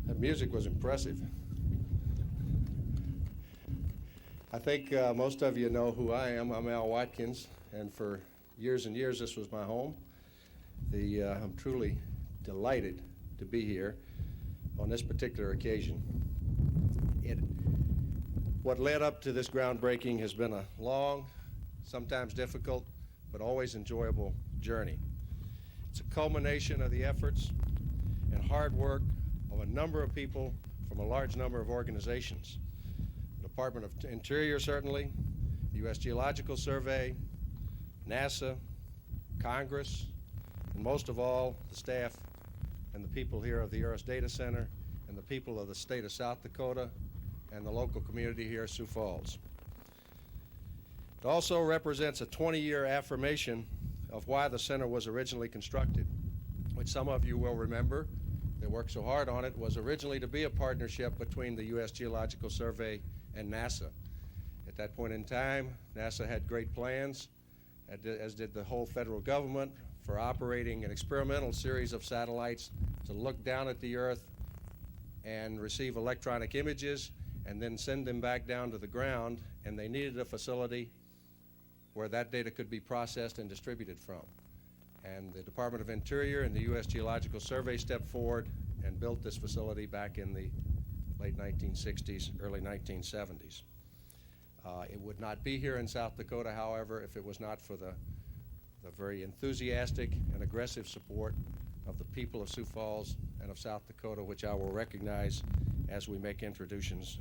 That music was impressive. I think most of you know who I am. I'm Al Watkins, and for years and years this was my home. I'm truly delighted to be here on this particular occasion. What led up to this groundbreaking has been a long, sometimes difficult, but always enjoyable journey. It's a culmination of the efforts and hard work of a number of people from a large number of organizations. The Department of Interior, certainly, the U.S. Geological Survey, NASA, Congress, and most of all, the staff and the people here of the EROS Data Center and the people of the state of South Dakota and the local community here at Sioux Falls. It also represents a 20-year affirmation of why the center was originally constructed, which some of you will remember. They worked so hard on it, was originally to be a partnership between the U.S. Geological Survey and NASA. At that point in time, NASA had great plans, as did the whole federal government, for operating an experimental series of satellites to look down at the Earth and receive electronic images and then send them back down to the ground, and they needed a facility where that data could be processed and distributed from. And the Department of Interior and the U.S. Geological Survey stepped forward and built this facility back in the late 1960s, early 1970s. It would not be here in South Dakota, however, if it was not for the very enthusiastic and aggressive support of the people of Sioux Falls and of South Dakota, which I will recognize as we make introductions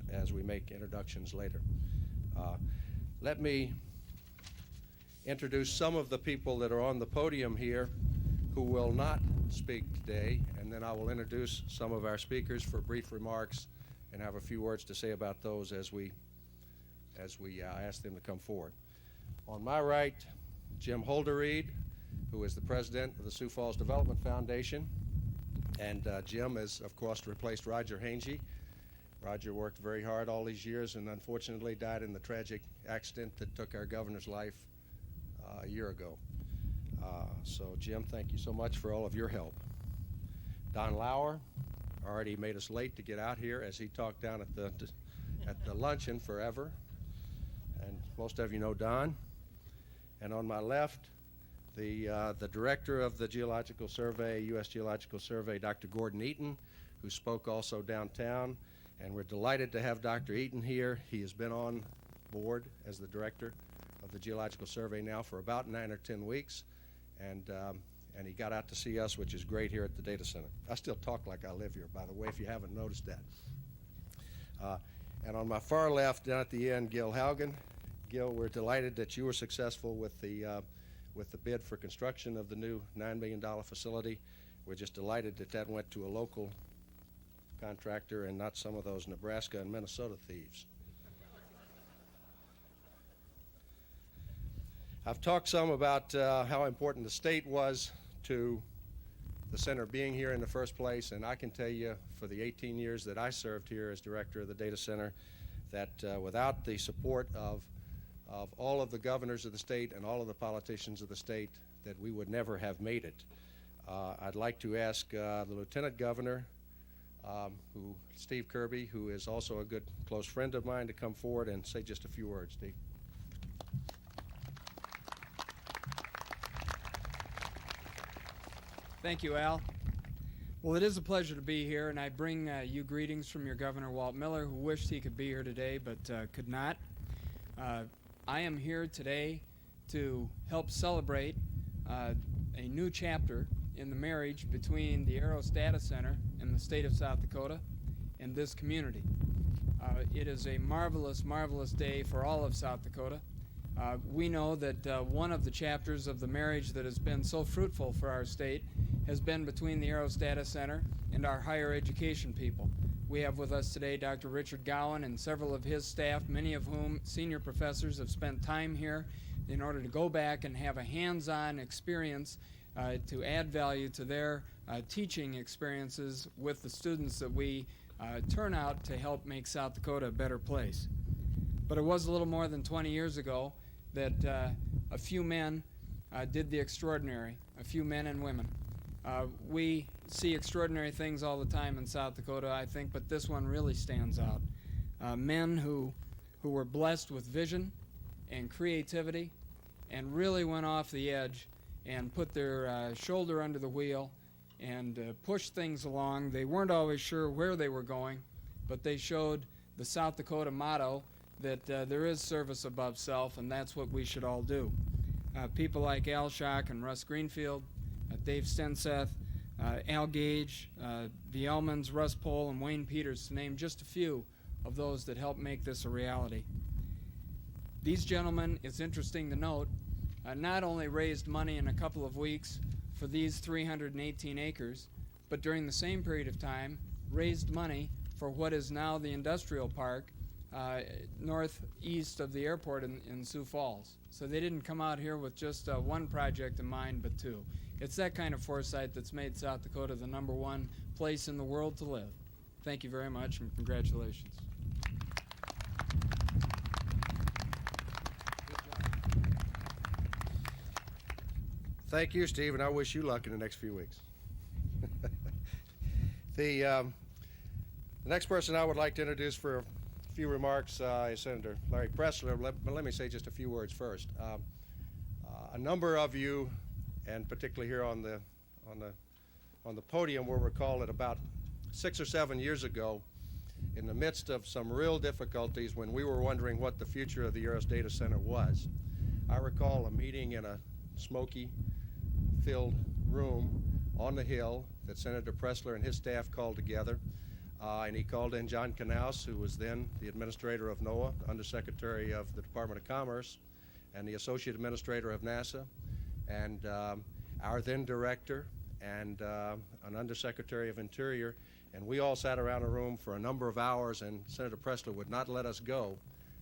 later. Let me introduce some of the people that are on the podium here who will not speak today, and then I will introduce some of our speakers for brief remarks and have a few words to say about those as we ask them to come forward. On my right, Jim Holderried, who is the president of the Sioux Falls Development Foundation, and Jim has, of course, replaced Roger Hangey. Roger worked very hard all these years and unfortunately died in the tragic accident that took our governor's life a year ago. So Jim, thank you so much for all of your help. Don Lauer already made us late to get out here as he talked down at the luncheon forever, and most of you know Don. And on my left, the director of the Geological Survey, U.S. Geological Survey, Dr. Gordon Eaton, who spoke also downtown, and we're delighted to have Dr. Eaton here. He has been on board as the director of the Geological Survey now for about 9 or 10 weeks, and he got out to see us, which is great here at the data center. I still talk like I live here, by the way, if you haven't noticed that. And on my far left, down at the end, Gil Haugen. Gil, we're delighted that you were successful with the bid for construction of the new $9 million facility. We're just delighted that that went to a local contractor and not some of those Nebraska and Minnesota thieves. I've talked some about how important the state was to the center being here in the first place, and I can tell you for the 18 years that I served here as director of the data center that without the support of all of the governors of the state and all of the politicians of the state, that we would never have made it. I'd like to ask the Lieutenant Governor, Steve Kirby, who is also a good close friend of mine, to come forward and say just a few words. Steve. Thank you, Al. Well, it is a pleasure to be here, and I bring you greetings from your Governor, Walt Miller, who wished he could be here today but could not. I am here today to help celebrate a new chapter in the marriage between the EROS Data Center and the state of South Dakota and this community. It is a marvelous, marvelous day for all of South Dakota. We know that one of the chapters of the marriage that has been so fruitful for our state has been between the EROS Data Center and our higher education people. We have with us today Dr. Richard Gowan and several of his staff, many of whom senior professors have spent time here in order to go back and have a hands-on experience to add value to their teaching experiences with the students that we turn out to help make South Dakota a better place. But it was a little more than 20 years ago that a few men did the extraordinary, a few men and women. We see extraordinary things all the time in South Dakota, I think, but this one really stands out. Men who were blessed with vision and creativity and really went off the edge and put their shoulder under the wheel and pushed things along. They weren't always sure where they were going, but they showed the South Dakota motto that there is service above self, and that's what we should all do. People like Al Schock and Russ Greenfield, Dave Stenseth, Al Gage, the Ellmans, Russ Pohl, and Wayne Peters, to name just a few of those that helped make this a reality. These gentlemen, it's interesting to note, not only raised money in a couple of weeks for these 318 acres, but during the same period of time raised money for what is now the industrial park northeast of the airport in Sioux Falls. So they didn't come out here with just one project in mind, but two. It's that kind of foresight that's made South Dakota the #1 place in the world to live. Thank you very much, and congratulations. Thank you, Steve, and I wish you luck in the next few weeks. The next person I would like to introduce for a few remarks is Senator Larry Pressler. Let me say just a few words first. A number of you, and particularly here on the podium, will recall that about 6 or 7 years ago, in the midst of some real difficulties when we were wondering what the future of the EROS data center was, I recall a meeting in a smoky-filled room on the Hill that Senator Pressler and his staff called together. And he called in John Knaus, who was then the administrator of NOAA, Undersecretary of the Department of Commerce, and the Associate Administrator of NASA, and our then director, and an Undersecretary of Interior. And we all sat around a room for a number of hours, and Senator Pressler would not let us go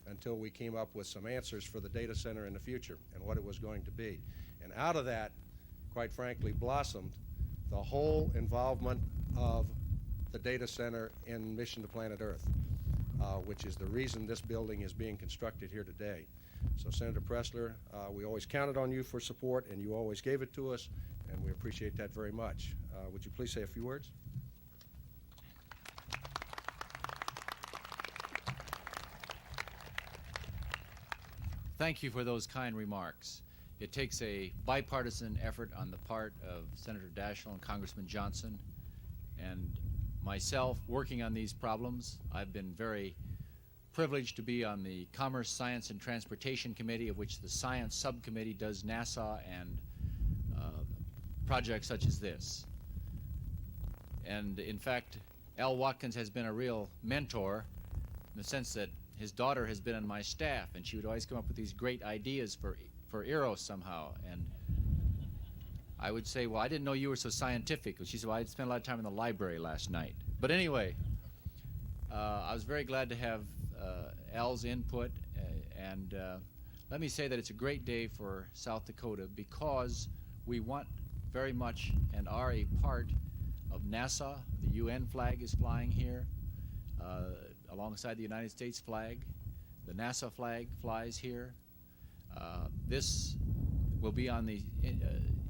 until we came up with some answers for the data center in the future and what it was going to be. And out of that, quite frankly, blossomed the whole involvement of the data center in Mission to Planet Earth, which is the reason this building is being constructed here today. So Senator Pressler, we always counted on you for support, and you always gave it to us, and we appreciate that very much. Would you please say a few words? Thank you for those kind remarks. It takes a bipartisan effort on the part of Senator Daschle and Congressman Johnson and myself working on these problems. I've been very privileged to be on the Commerce, Science, and Transportation Committee, of which the Science Subcommittee does NASA and projects such as this. And in fact, Al Watkins has been a real mentor in the sense that his daughter has been on my staff, and she would always come up with these great ideas for EROS somehow. And I would say, well, I didn't know you were so scientific. She said, well, I spent a lot of time in the library last night. But anyway, I was very glad to have Al's input. And let me say that it's a great day for South Dakota because we want very much and are a part of NASA. The UN flag is flying here alongside the United States flag. The NASA flag flies here. This will be on the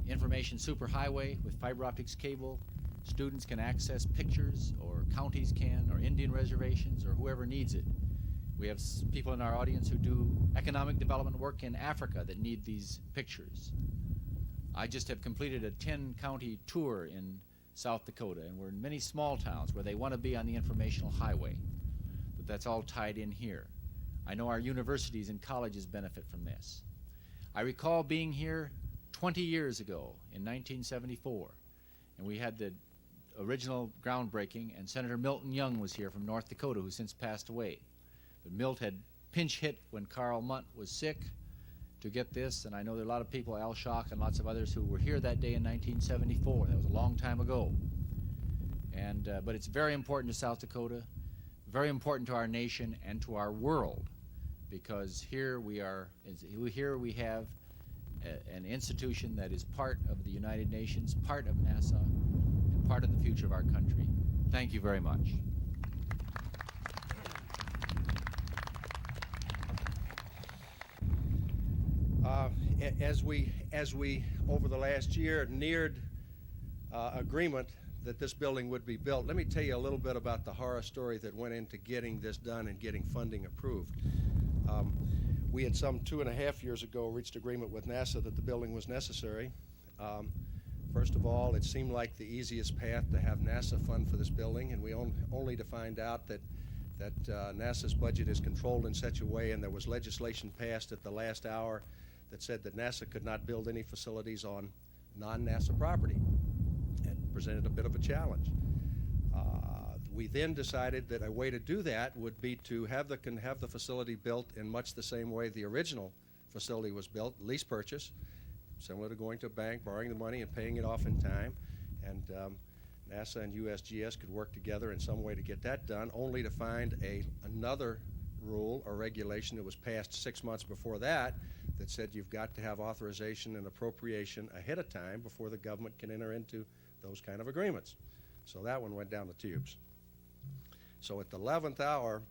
information superhighway with fiber optics cable. Students can access pictures, or counties can, or Indian reservations, or whoever needs it. We have people in our audience who do economic development work in Africa that need these pictures. I just have completed a 10-county tour in South Dakota, and we're in many small towns where they want to be on the informational highway, but that's all tied in here. I know our universities and colleges benefit from this. I recall being here 20 years ago in 1974, and we had the original groundbreaking, and Senator Milton Young was here from North Dakota, who since passed away. But Milt had pinch hit when Carl Munt was sick to get this, and I know there are a lot of people, Al Schock and lots of others, who were here that day in 1974. That was a long time ago. And but it's very important to South Dakota, very important to our nation and to our world, because here we have an institution that is part of the United Nations, part of NASA, and part of the future of our country. Thank you very much. As we over the last year neared agreement that this building would be built. Let me tell you a little bit about the horror story that went into getting this done and getting funding approved. We had some 2.5 years ago reached agreement with NASA that the building was necessary. First of all, it seemed like the easiest path to have NASA fund for this building, and we only to find out that NASA's budget is controlled in such a way, and there was legislation passed at the last hour that said that NASA could not build any facilities on non-NASA property. It presented a bit of a challenge. We then decided that a way to do that would be to have the facility built in much the same way the original facility was built, lease purchase, similar to going to a bank, borrowing the money and paying it off in time. And NASA and USGS could work together in some way to get that done, only to find another rule or regulation that was passed 6 months before that that said you've got to have authorization and appropriation ahead of time before the government can enter into those kind of agreements. So that one went down the tubes. So at the 11th hour,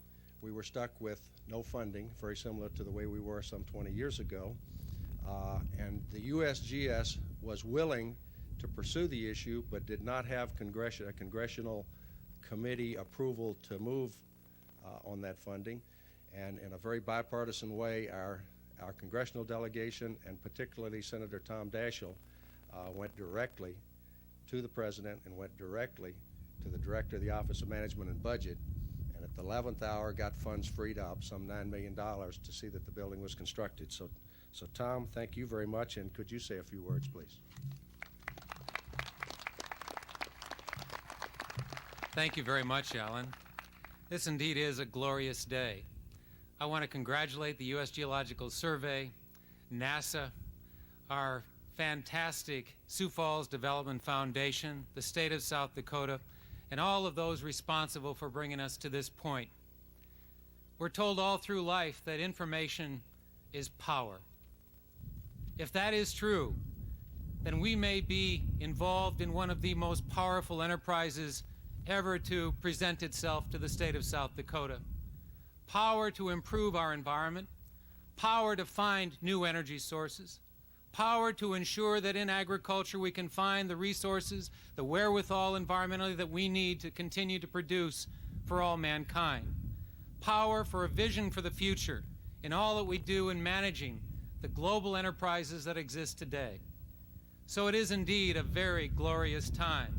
we were stuck with no funding, very similar to the way we were some 20 years ago. And the USGS was willing to pursue the issue, but did not have a congressional committee approval to move on that funding. And in a very bipartisan way, our congressional delegation, and particularly Senator Tom Daschle, went directly to the President and went directly to the Director of the Office of Management and Budget, and at the 11th hour got funds freed up, some $9 million, to see that the building was constructed. So Tom, thank you very much, and could you say a few words, please? Thank you very much, Alan. This indeed is a glorious day. I want to congratulate the U.S. Geological Survey, NASA, our fantastic Sioux Falls Development Foundation, the state of South Dakota, and all of those responsible for bringing us to this point. We're told all through life that information is power. If that is true, then we may be involved in one of the most powerful enterprises ever to present itself to the state of South Dakota. Power to improve our environment, power to find new energy sources, power to ensure that in agriculture we can find the resources, the wherewithal environmentally that we need to continue to produce for all mankind. Power for a vision for the future in all that we do in managing the global enterprises that exist today. So it is indeed a very glorious time.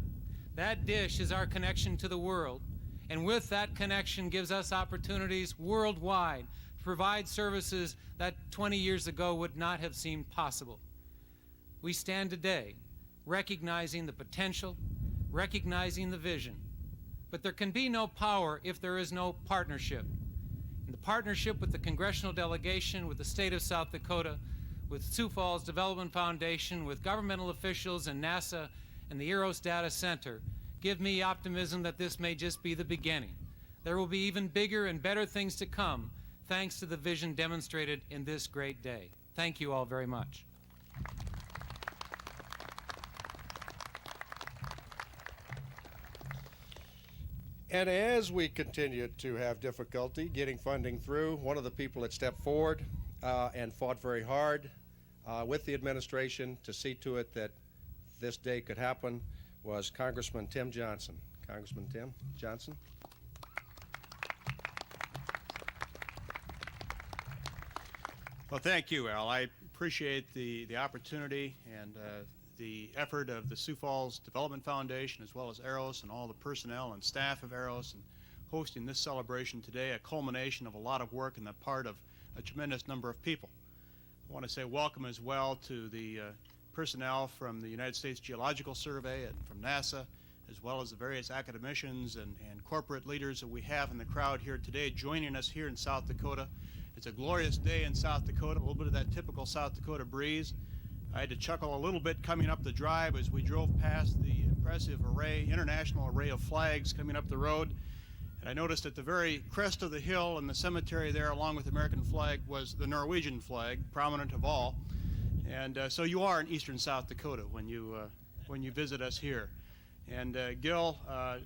That dish is our connection to the world, and with that connection gives us opportunities worldwide to provide services that 20 years ago would not have seemed possible. We stand today recognizing the potential, recognizing the vision, but there can be no power if there is no partnership. And the partnership with the congressional delegation, with the state of South Dakota, with Sioux Falls Development Foundation, with governmental officials and NASA and the EROS Data Center give me optimism that this may just be the beginning. There will be even bigger and better things to come thanks to the vision demonstrated in this great day. Thank you all very much. And as we continue to have difficulty getting funding through, one of the people that stepped forward and fought very hard with the administration to see to it that this day could happen was Congressman Tim Johnson. Congressman Tim Johnson. Well, thank you, Al. I appreciate the opportunity and the effort of the Sioux Falls Development Foundation, as well as EROS and all the personnel and staff of EROS, and hosting this celebration today, a culmination of a lot of work on the part of a tremendous number of people. I want to say welcome as well to the personnel from the United States Geological Survey and from NASA, as well as the various academicians and corporate leaders that we have in the crowd here today joining us here in South Dakota. It's a glorious day in South Dakota, a little bit of that typical South Dakota breeze. I had to chuckle a little bit coming up the drive as we drove past the impressive international array of flags coming up the road. And I noticed at the very crest of the hill in the cemetery there, along with the American flag, was the Norwegian flag, prominent of all. And so you are in eastern South Dakota when you visit us here. And Gil,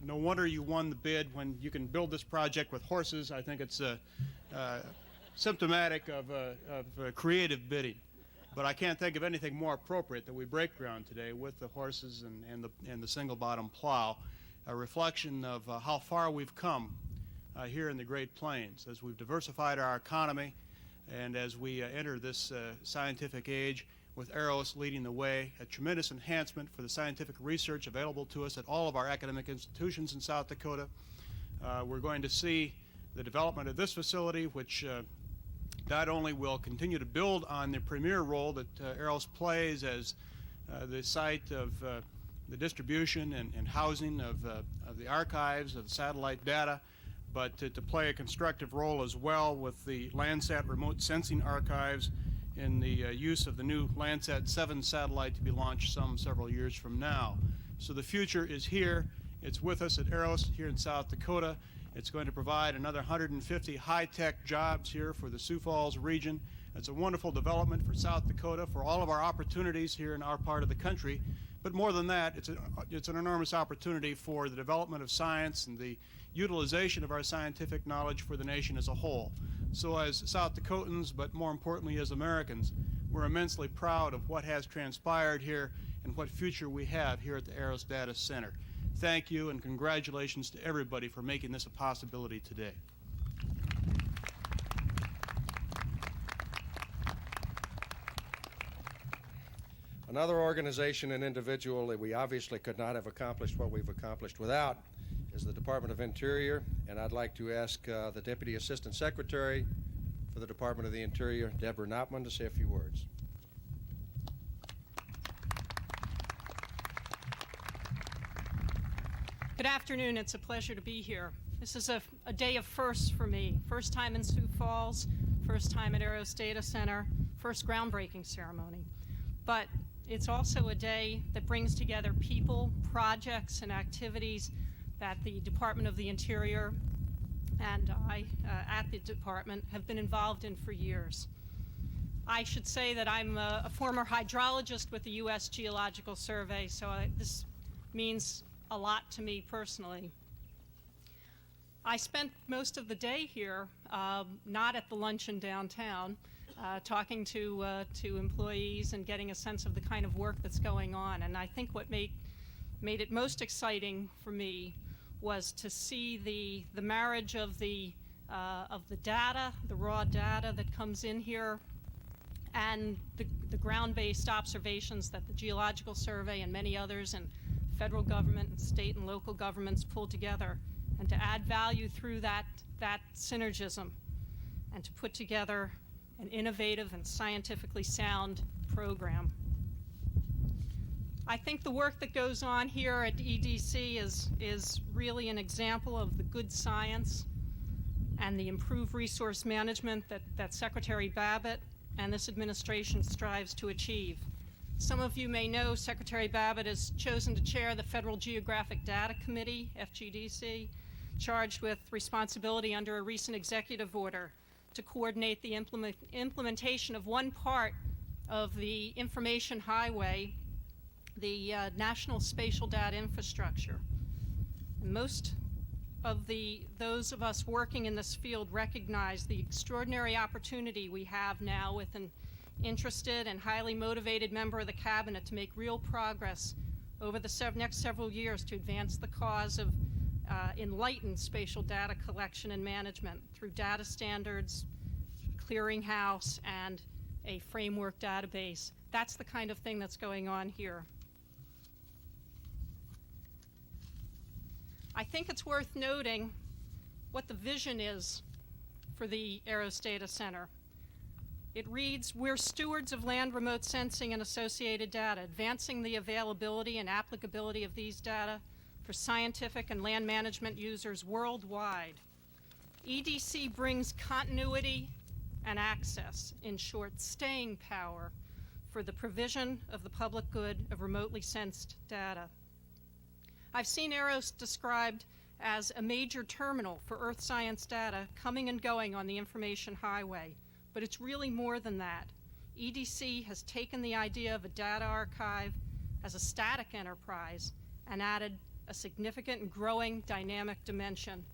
no wonder you won the bid when you can build this project with horses. I think it's symptomatic of creative bidding. But I can't think of anything more appropriate that we break ground today with the horses and the single bottom plow, a reflection of how far we've come here in the Great Plains as we've diversified our economy and as we enter this scientific age with EROS leading the way, a tremendous enhancement for the scientific research available to us at all of our academic institutions in South Dakota. We're going to see the development of this facility, which not only will continue to build on the premier role that EROS plays as the site of the distribution and housing of the archives of satellite data, but to play a constructive role as well with the Landsat remote sensing archives in the use of the new Landsat 7 satellite to be launched several years from now. So the future is here. It's with us at EROS here in South Dakota. It's going to provide another 150 high-tech jobs here for the Sioux Falls region. It's a wonderful development for South Dakota, for all of our opportunities here in our part of the country. But more than that, it's an enormous opportunity for the development of science and the utilization of our scientific knowledge for the nation as a whole. So as South Dakotans, but more importantly as Americans, we're immensely proud of what has transpired here and what future we have here at the EROS Data Center. Thank you and congratulations to everybody for making this a possibility today. Another organization and individual that we obviously could not have accomplished what we've accomplished without is the Department of Interior, and I'd like to ask the Deputy Assistant Secretary for the Department of the Interior, Deborah Nautman, to say a few words. Good afternoon. It's a pleasure to be here. This is a day of firsts for me. First time in Sioux Falls, first time at EROS Data Center, first groundbreaking ceremony. But it's also a day that brings together people, projects, and activities that the Department of the Interior and I, at the department, have been involved in for years. I should say that I'm a former hydrologist with the U.S. Geological Survey, so this means a lot to me personally. I spent most of the day here, not at the luncheon downtown, talking to employees and getting a sense of the kind of work that's going on. And I think what made it most exciting for me was to see the marriage of the data, the raw data that comes in here, and the ground-based observations that the Geological Survey and many others and federal government and state and local governments pull together, and to add value through that synergism, and to put together an innovative and scientifically sound program. I think the work that goes on here at EDC is really an example of the good science and the improved resource management that Secretary Babbitt and this administration strives to achieve. Some of you may know Secretary Babbitt has chosen to chair the Federal Geographic Data Committee, FGDC, charged with responsibility under a recent executive order to coordinate the implementation of one part of the information highway, the National Spatial Data Infrastructure. And most of those of us working in this field recognize the extraordinary opportunity we have now with an interested and highly motivated member of the cabinet to make real progress over the next several years to advance the cause of enlightened spatial data collection and management through data standards, clearinghouse, and a framework database. That's the kind of thing that's going on here. I think it's worth noting what the vision is for the EROS Data Center. It reads, "We're stewards of land remote sensing and associated data, advancing the availability and applicability of these data for scientific and land management users worldwide. EDC brings continuity and access, in short, staying power, for the provision of the public good of remotely sensed data." I've seen EROS described as a major terminal for earth science data coming and going on the information highway, but it's really more than that. EDC has taken the idea of a data archive as a static enterprise and added a significant and growing dynamic dimension.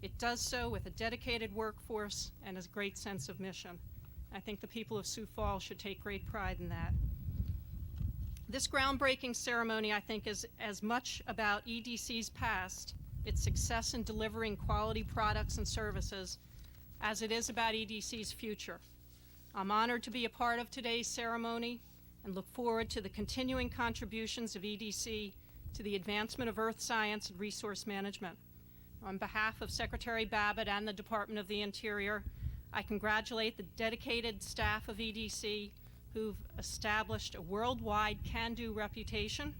It does so with a dedicated workforce and a great sense of mission. I think the people of Sioux Falls should take great pride in that. This groundbreaking ceremony, I think, is as much about EDC's past, its success in delivering quality products and services, as it is about EDC's future. I'm honored to be a part of today's ceremony and look forward to the continuing contributions of EDC to the advancement of earth science and resource management. On behalf of Secretary Babbitt and the Department of the Interior, I congratulate the dedicated staff of EDC who've established a worldwide can-do reputation,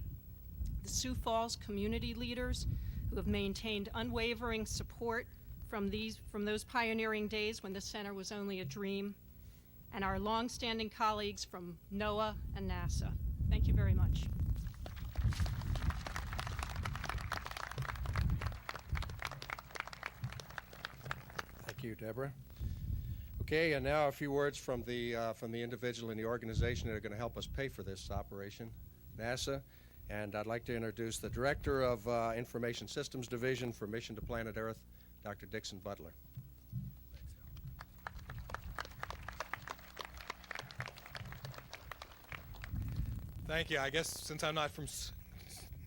the Sioux Falls community leaders who have maintained unwavering support from those pioneering days when this center was only a dream, and our long-standing colleagues from NOAA and NASA. Thank you very much. Thank you, Deborah. Okay, and now a few words from the individual in the organization that are going to help us pay for this operation, NASA. And I'd like to introduce the Director of Information Systems Division for Mission to Planet Earth, Dr. Dixon Butler. Thank you. I guess since I'm not from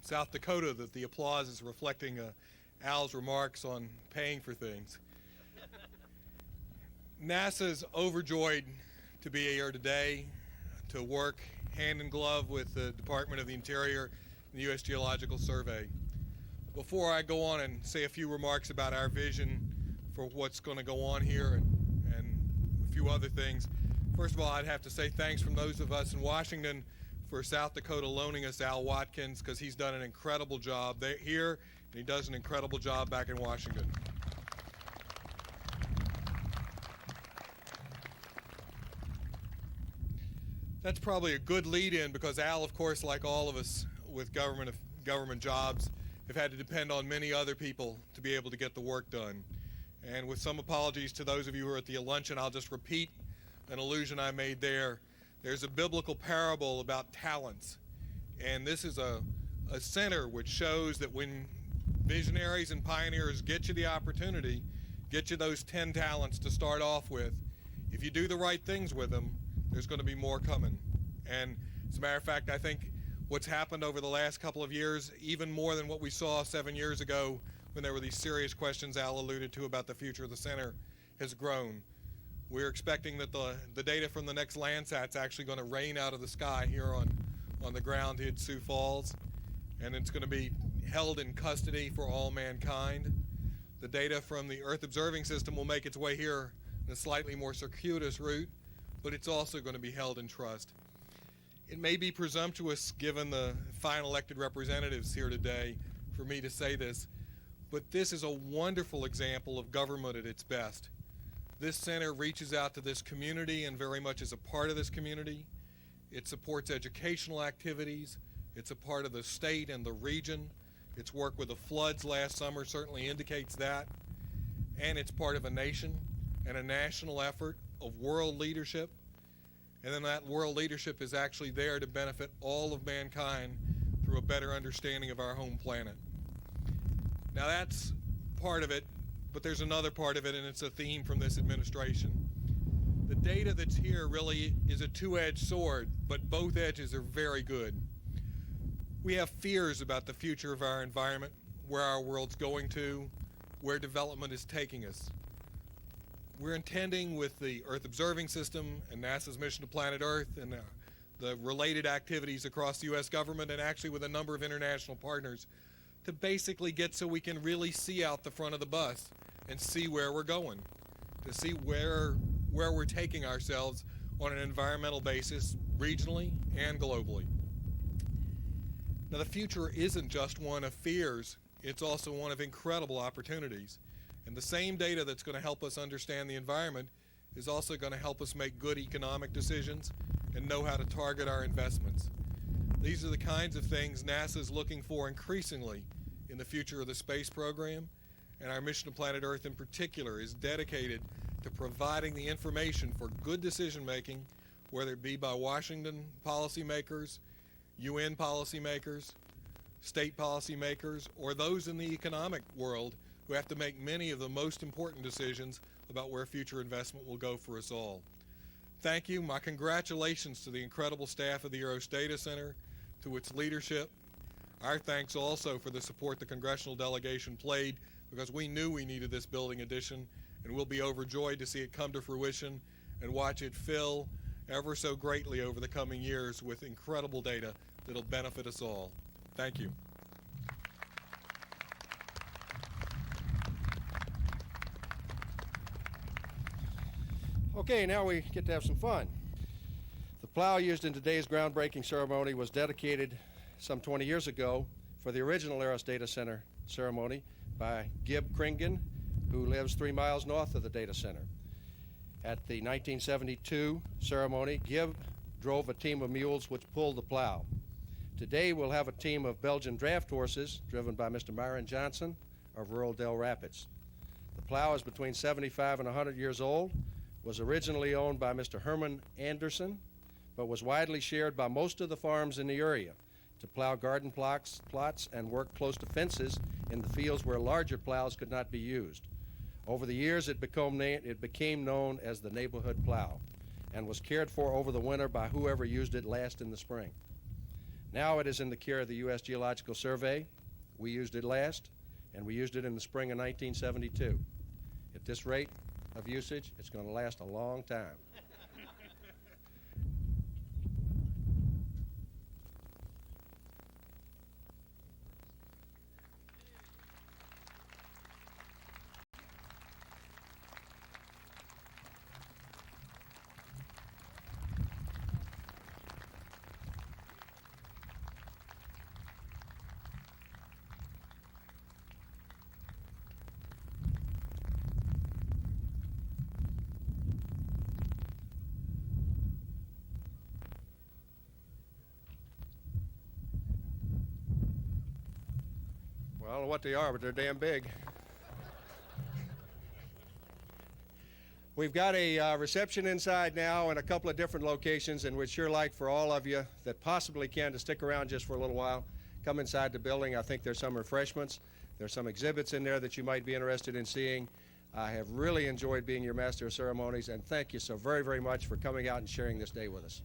South Dakota, that the applause is reflecting Al's remarks on paying for things. NASA's overjoyed to be here today to work hand in glove with the Department of the Interior and the U.S. Geological Survey. Before I go on and say a few remarks about our vision for what's going to go on here and a few other things, first of all, I'd have to say thanks from those of us in Washington for South Dakota loaning us Al Watkins, because he's done an incredible job here, and he does an incredible job back in Washington. That's probably a good lead-in, because Al, of course, like all of us with government jobs, have had to depend on many other people to be able to get the work done. And with some apologies to those of you who are at the luncheon, I'll just repeat an allusion I made there. There's a biblical parable about talents, and this is a center which shows that when visionaries and pioneers get you the opportunity, get you those 10 talents to start off with, if you do the right things with them, there's going to be more coming. And as a matter of fact, I think what's happened over the last couple of years, even more than what we saw 7 years ago when there were these serious questions Al alluded to about the future of the center, has grown. We're expecting that the data from the next Landsat's actually going to rain out of the sky here on the ground here at Sioux Falls, and it's going to be held in custody for all mankind. The data from the Earth Observing System will make its way here in a slightly more circuitous route, but it's also going to be held in trust. It may be presumptuous, given the fine elected representatives here today, for me to say this, but this is a wonderful example of government at its best. This center reaches out to this community and very much is a part of this community. It supports educational activities. It's a part of the state and the region. Its work with the floods last summer certainly indicates that. And it's part of a nation and a national effort of world leadership. And then that world leadership is actually there to benefit all of mankind through a better understanding of our home planet. Now that's part of it, but there's another part of it, and it's a theme from this administration. The data that's here really is a two-edged sword, but both edges are very good. We have fears about the future of our environment, where our world's going to, where development is taking us. We're intending with the Earth Observing System and NASA's Mission to Planet Earth and the related activities across the U.S. government, and actually with a number of international partners, to basically get so we can really see out the front of the bus and see where we're going, to see where we're taking ourselves on an environmental basis, regionally and globally. Now, the future isn't just one of fears, it's also one of incredible opportunities. And the same data that's going to help us understand the environment is also going to help us make good economic decisions and know how to target our investments. These are the kinds of things NASA is looking for increasingly in the future of the space program, and our Mission to Planet Earth in particular is dedicated to providing the information for good decision making, whether it be by Washington policymakers, UN policymakers, state policymakers, or those in the economic world who have to make many of the most important decisions about where future investment will go for us all. Thank you. My congratulations to the incredible staff of the EROS Data Center, to its leadership. Our thanks also for the support the congressional delegation played, because we knew we needed this building addition, and we'll be overjoyed to see it come to fruition and watch it fill ever so greatly over the coming years with incredible data that'll benefit us all. Thank you. Okay, now we get to have some fun. The plow used in today's groundbreaking ceremony was dedicated some 20 years ago for the original EROS Data Center ceremony by Gib Kringen, who lives 3 miles north of the data center. At the 1972 ceremony, Gib drove a team of mules which pulled the plow. Today we'll have a team of Belgian draft horses driven by Mr. Myron Johnson of rural Del Rapids. The plow is between 75 and 100 years old, was originally owned by Mr. Herman Anderson, but was widely shared by most of the farms in the area to plow garden plots and work close to fences in the fields where larger plows could not be used. Over the years, it became known as the neighborhood plow and was cared for over the winter by whoever used it last in the spring. Now it is in the care of the U.S. Geological Survey. We used it last, and we used it in the spring of 1972. At this rate of usage, it's going to last a long time. Well, I don't know what they are, but they're damn big. We've got a reception inside now in a couple of different locations, and we'd sure like for all of you that possibly can to stick around just for a little while. Come inside the building. I think there's some refreshments. There's some exhibits in there that you might be interested in seeing. I have really enjoyed being your Master of Ceremonies, and thank you so very, very much for coming out and sharing this day with us.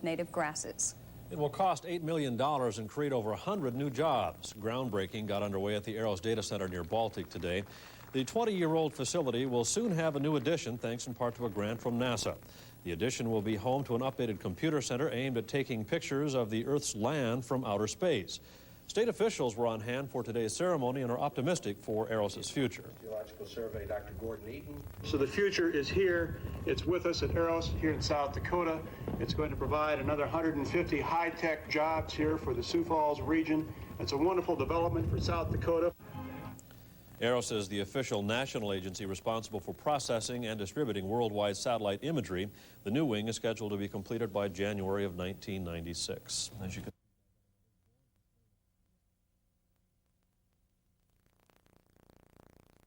native grasses. It will cost $8 million and create over 100 new jobs. Groundbreaking got underway at the EROS Data Center near Baltic today. The 20-year-old facility will soon have a new addition thanks in part to a grant from NASA. The addition will be home to an updated computer center aimed at taking pictures of the Earth's land from outer space. State officials were on hand for today's ceremony and are optimistic for EROS's future. Geological Survey, Dr. Gordon Eaton. So the future is here. It's with us at EROS here in South Dakota. It's going to provide another 150 high-tech jobs here for the Sioux Falls region. It's a wonderful development for South Dakota. EROS is the official national agency responsible for processing and distributing worldwide satellite imagery. The new wing is scheduled to be completed by January of 1996. As you can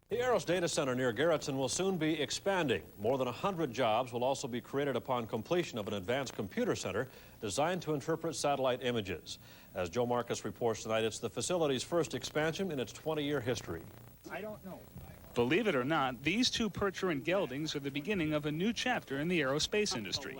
The EROS Data Center near Garrettson will soon be expanding. More than 100 jobs will also be created upon completion of an advanced computer center designed to interpret satellite images. As Joe Marcus reports tonight, it's the facility's first expansion in its 20-year history. I don't know. Believe it or not, these two Percher and geldings are the beginning of a new chapter in the aerospace industry.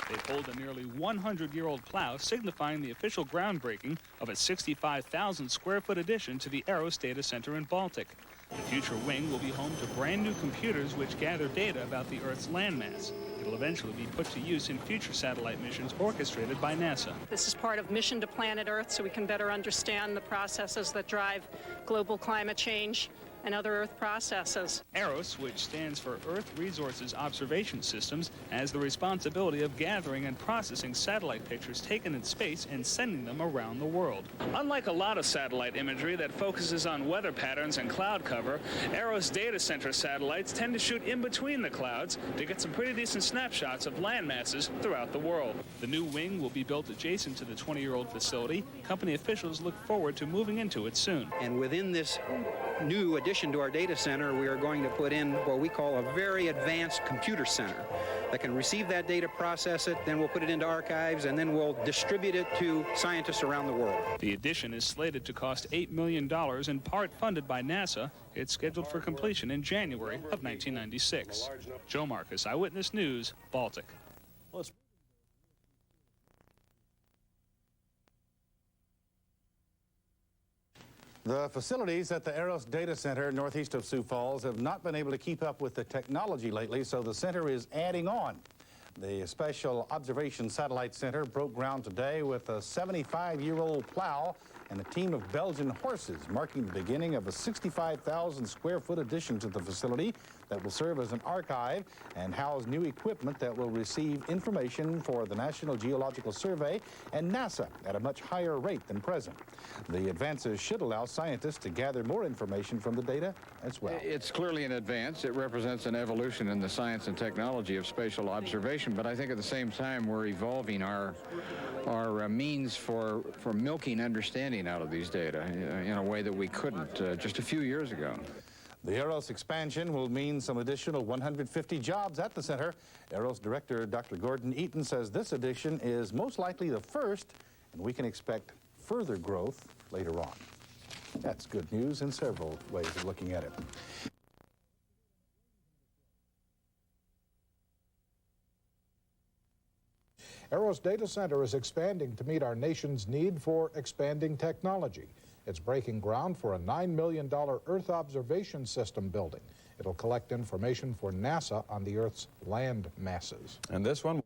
They hold a nearly 100-year-old plow, signifying the official groundbreaking of a 65,000-square-foot addition to the EROS Data Center in Baltic. The future wing will be home to brand-new computers which gather data about the Earth's landmass. It'll eventually be put to use in future satellite missions orchestrated by NASA. This is part of Mission to Planet Earth, so we can better understand the processes that drive global climate change and other Earth processes. EROS, which stands for Earth Resources Observation Systems, has the responsibility of gathering and processing satellite pictures taken in space and sending them around the world. Unlike a lot of satellite imagery that focuses on weather patterns and cloud cover, EROS data center satellites tend to shoot in between the clouds to get some pretty decent snapshots of land masses throughout the world. The new wing will be built adjacent to the 20-year-old facility. Company officials look forward to moving into it soon. And within this new addition to our data center, we are going to put in what we call a very advanced computer center that can receive that data, process it, then we'll put it into archives, and then we'll distribute it to scientists around the world. The addition is slated to cost $8 million, in part funded by NASA. It's scheduled for completion in January of 1996. Joe Marcus, Eyewitness News, Baltic. The facilities at the EROS Data Center northeast of Sioux Falls have not been able to keep up with the technology lately, so the center is adding on. The Special Observation Satellite Center broke ground today with a 75-year-old plow and a team of Belgian horses, marking the beginning of a 65,000 square foot addition to the facility that will serve as an archive and house new equipment that will receive information for the National Geological Survey and NASA at a much higher rate than present. The advances should allow scientists to gather more information from the data as well. It's clearly an advance. It represents an evolution in the science and technology of spatial observation, but I think at the same time we're evolving our means for milking understanding out of these data in a way that we couldn't just a few years ago. The EROS expansion will mean some additional 150 jobs at the center. EROS Director Dr. Gordon Eaton says this addition is most likely the first, and we can expect further growth later on. That's good news in several ways of looking at it. EROS Data Center is expanding to meet our nation's need for expanding technology. It's breaking ground for a $9 million Earth observation system building. It'll collect information for NASA on the Earth's land masses. And this one